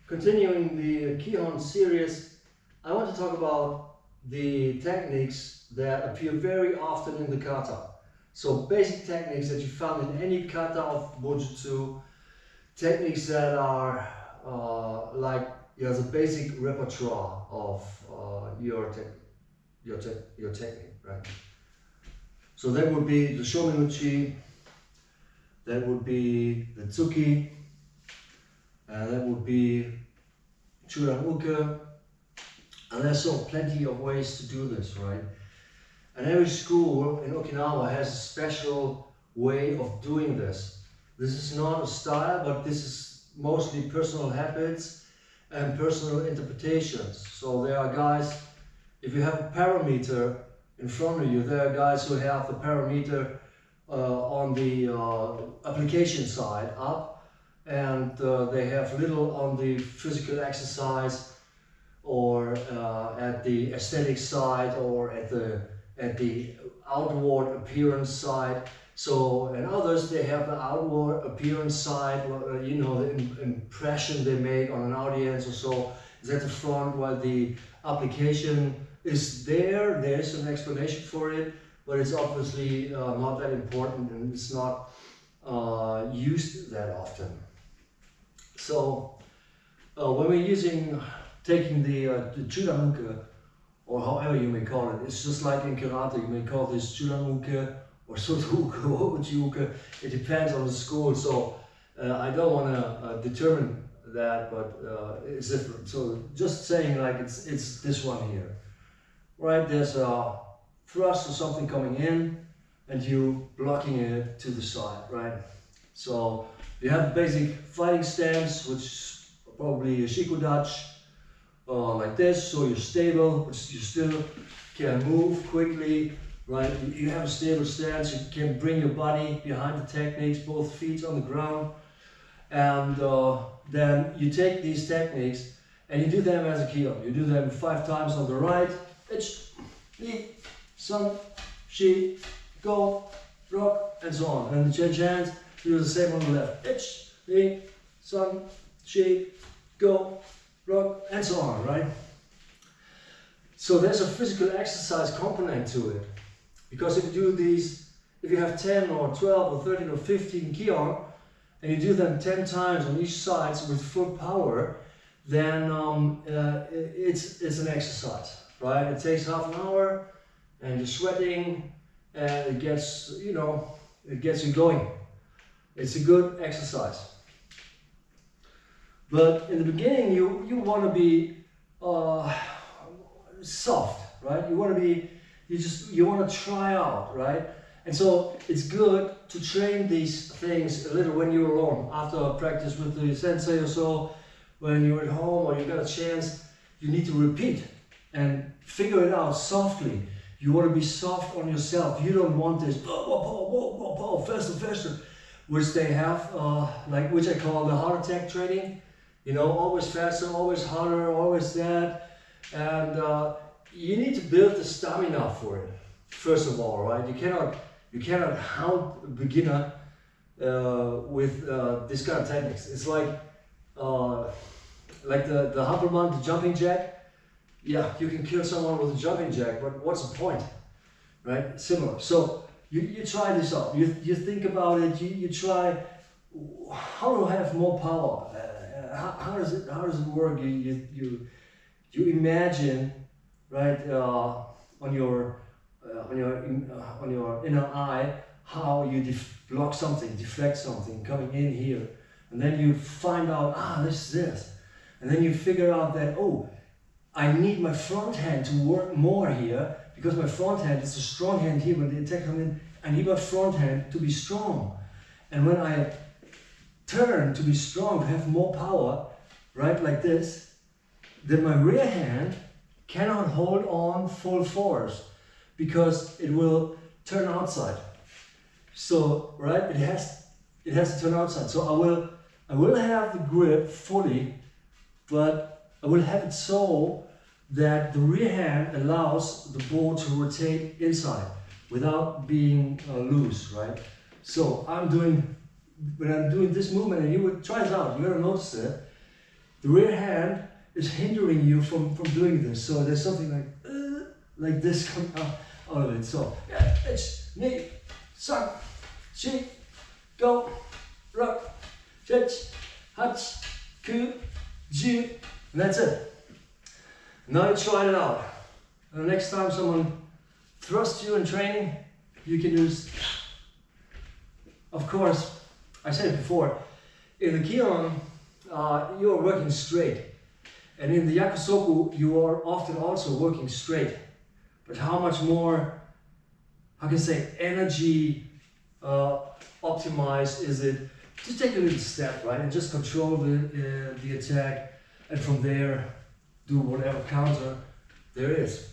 Continuing the Kihon series, I want to talk about the techniques that appear very often in the kata. So basic techniques that you found in any kata of Bojutsu, techniques that are the basic repertoire of your technique, right? So that would be the Shomenuchi, that would be the Tsuki, that would be Chudan-uke, and there's so plenty of ways to do this, right? And every school in Okinawa has a special way of doing this. This is not a style, but this is mostly personal habits and personal interpretations. So there are guys, if you have a parameter in front of you, there are guys who have the parameter on the application side up, and they have little on the physical exercise or at the aesthetic side or at the outward appearance side. So, and others, they have the outward appearance side, you know, the impression they make on an audience or so is at the front, while the application is there. There's an explanation for it, but it's obviously not that important, and it's not used that often. So when we're taking the Chudan-uke, or however you may call it, it's just like in karate, you may call this Chudan-uke or Soto-uke or Uchi-uke. It depends on the school, so I don't want to determine that, but it's different. So just saying, like, it's this one here, right? There's a thrust or something coming in, and you blocking it to the side, right? So you have the basic fighting stance, which is probably a shikudachi, like this, so you're stable, but you still can move quickly, right? You have a stable stance, you can bring your body behind the techniques, both feet on the ground, and then you take these techniques and you do them as a Kihon. You do them 5 times on the right, ich, ni, san, shi, go, rock, and so on. And the change hands, you do the same on the left, ich, ni, san, shi, go, rock, and so on, right? So there's a physical exercise component to it. Because if you do these, if you have 10 or 12 or 13 or 15 Kihon, and you do them 10 times on each side with full power, then it's an exercise, right? It takes half an hour, and you're sweating, and it gets, you know, it gets you going. It's a good exercise. But in the beginning, you want to be soft, right? You want to be, you want to try out, right? And so it's good to train these things a little when you're alone, after practice with the sensei or so. When you're at home or you got a chance, you need to repeat and figure it out softly. You want to be soft on yourself. You don't want this faster, faster, which they have, which I call the heart attack training. You know, always faster, always harder, always that. And you need to build the stamina for it, first of all, right? You cannot hound a beginner with this kind of techniques. It's like the Hampelmann, the jumping jack. Yeah, you can kill someone with a jumping jack, but what's the point, right? Similar. So you try this out. You think about it. You try how to have more power. How does it work? You imagine, right, on your inner eye, how you block something, deflect something coming in here, and then you find out, this is this, and then you figure out that, oh, I need my front hand to work more here, because my front hand is a strong hand here. When the attack comes in, I need my front hand to be strong, and when I turn to be strong, to have more power, right, like this, then my rear hand cannot hold on full force, because it will turn outside. So, right, it has to turn outside. So I will have the grip fully, but I will have it so that the rear hand allows the ball to rotate inside without being loose, right? So when I'm doing this movement, and you would try it out, you're gonna notice it. the rear hand is hindering you from doing this. So there's something like this coming out of it. So yeah, it's knee, sun, chi, go, rock, chich, hach, ku, ju, and that's it. Now you try it out. And the next time someone thrusts you in training, you can use, of course, I said it before, in the Kihon, you are working straight. And in the Yakusoku, you are often also working straight. But how much more, how can I say, energy optimized is it to take a little step, right? And just control the attack, and from there, do whatever counter there is.